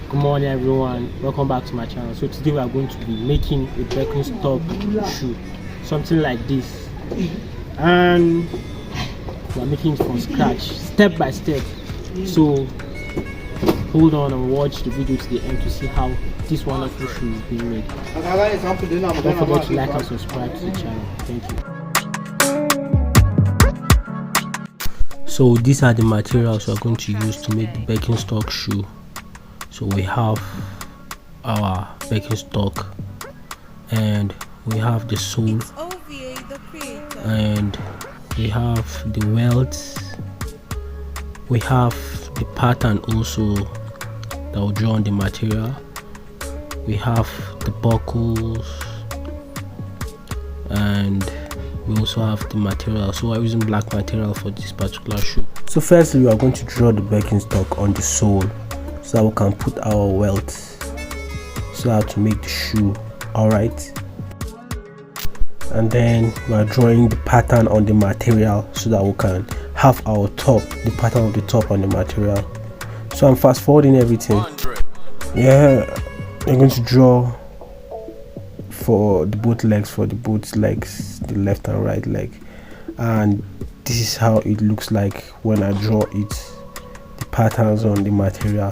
Good morning everyone, welcome back to my channel. So today we are going to be making a Birkenstock shoe, something like this, and we are making it from scratch, step by step. So hold on and watch the video to the end to see how this wonderful shoe is being made. Don't forget to like and subscribe to the channel. Thank you. So these are the materials we are going to use to make the Birkenstock shoe. So we have our Birkenstock, and we have the sole, and we have the welts, we have the pattern also that will draw on the material, we have the buckles, and we also have the material. So we're using black material for this particular shoe. So firstly, we are going to draw the Birkenstock on the sole so that we can put our welts so that to make the shoe. Alright, and then we are drawing the pattern on the material so that we can have our top, the pattern of the top on the material. So I'm fast forwarding everything. Yeah, I'm going to draw for the both legs, the left and right leg, and this is how it looks like when I draw it, the patterns on the material.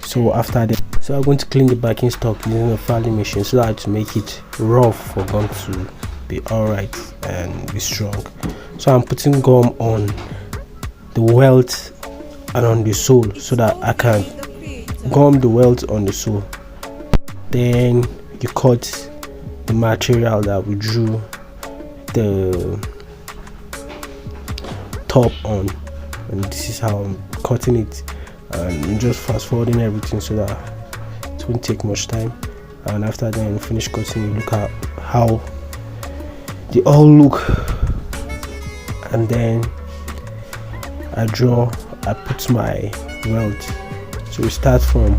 So after that, so I'm going to clean the Birkenstock using a filing machine so that to make it rough for gum to be alright and be strong. So I'm putting gum on the welt and on the sole so that I can gum the welt on the sole. Then you cut the material that we drew the top on, and this is how I'm cutting it, and I'm just fast forwarding everything so that it won't take much time. And after then finish cutting, you look at how they all look, and then I put my welt. So we start from,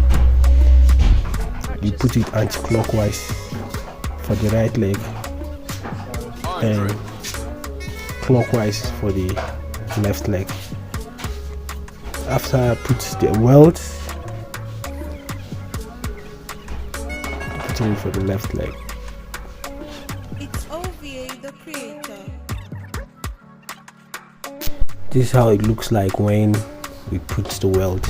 you put it anti-clockwise for the right leg and clockwise for the left leg. After I put the welt, put it for the left leg. It's OVA the creator. This is how it looks like when we put the welt,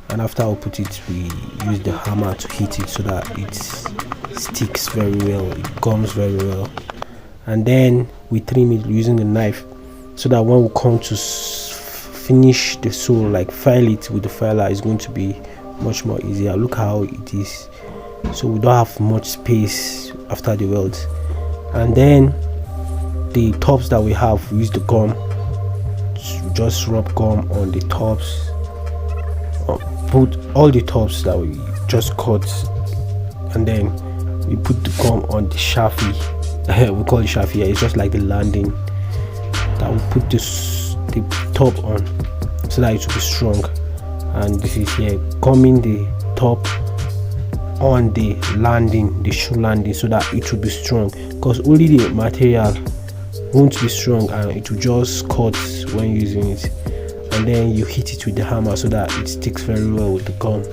and after we put it, we use the hammer to hit it so that it sticks very well, it gums very well, and then we trim it using the knife so that when we come to finish the sole, like file it with the filer, is going to be much more easier. Look how it is. So we don't have much space after the welt. And then the tops that we have, we use the gum, just rub gum on the tops, put all the tops that we just cut, and then we put the gum on the shafi. We call it shafi. It's just like the landing that we put the top on so that it will be strong. And this is here, gumming the top on the landing, the shoe landing, so that it will be strong, because only the material won't be strong and it will just cut when using it. And then you hit it with the hammer so that it sticks very well with the gum.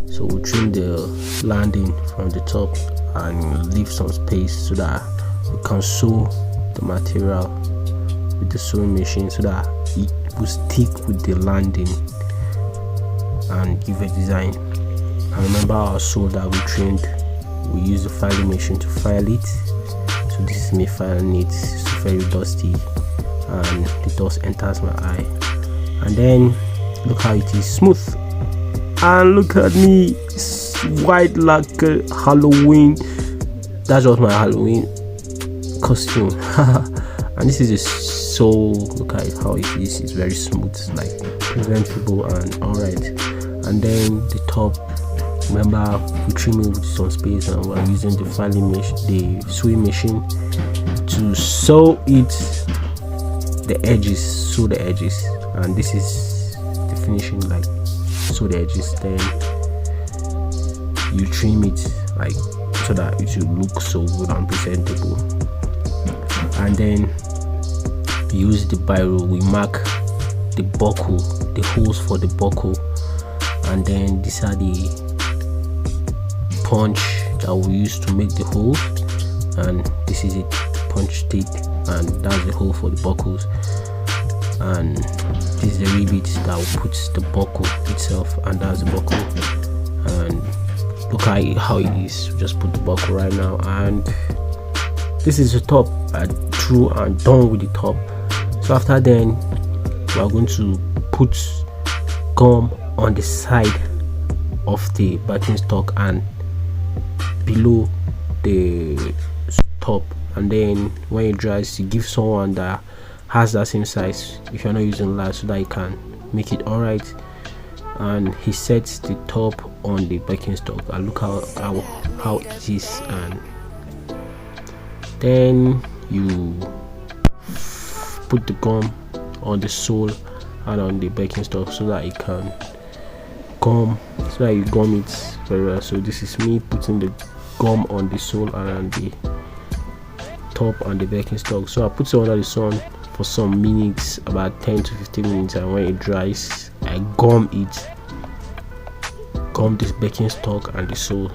So we trim the landing from the top and leave some space so that we can sew the material with the sewing machine so that it will stick with the landing and give a design. And remember our sole that we trimmed, we use the filing machine to file it. So this is me filing it. It's very dusty and the dust enters my eye. And then look how it is smooth, and look at me, it's white like Halloween. That's just my Halloween costume. And this is a sole. Look at it, how it is. It's very smooth, like presentable and alright. And then the top, remember we trim it with some space, and we're using the filing machine, the sewing machine, to sew it, the edges, sew the edges. And this is the finishing, like sew the edges, then you trim it like so that it will look so good and presentable. And then use the biro, we mark the buckle, the holes for the buckle, and then these are the punch that we use to make the hole, and this is it, punch tape, and that's the hole for the buckles, and this is the rivet that will put the buckle itself, and that's the buckle. And look at how it is. We just put the buckle right now, and this is the top. I through and done with the top. So after then, we are going to put gum on the side of the backing stock and below the top, and then when it dries, you give someone that has that same size if you're not using large, so that you can make it all right. And he sets the top on the backing stock, and look how it is. And then you put the gum on the sole and on the backing stock so that it can gum, so that you gum it very well. So this is me putting the gum on the sole and on the top and the backing stock. So I put it under the sun for some minutes, about 10 to 15 minutes, and when it dries, I gum this backing stock and the sole.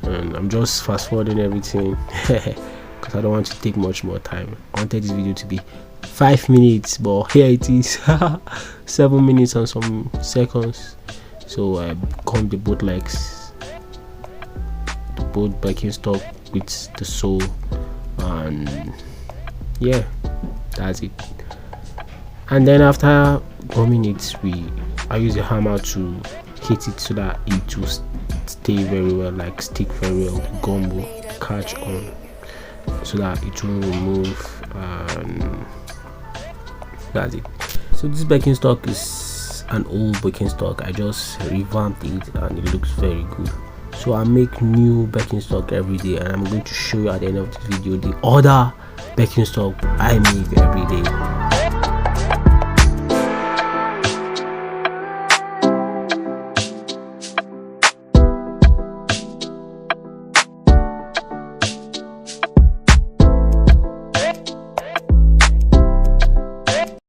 And I'm just fast forwarding everything because I don't want to take much more time. I wanted this video to be 5 minutes, but here it is 7 minutes and some seconds. So I gum the both legs, the both backing stock with the sole, and yeah, that's it. And then after gumming it, I use a hammer to hit it so that it will stay very well, like stick very well. The gum will catch on so that it won't remove, and that's it. So this backing stock is an old backing stock. I just revamped it and it looks very good. So I make new backing stock every day, and I'm going to show you at the end of this video the other backing stock I make every day.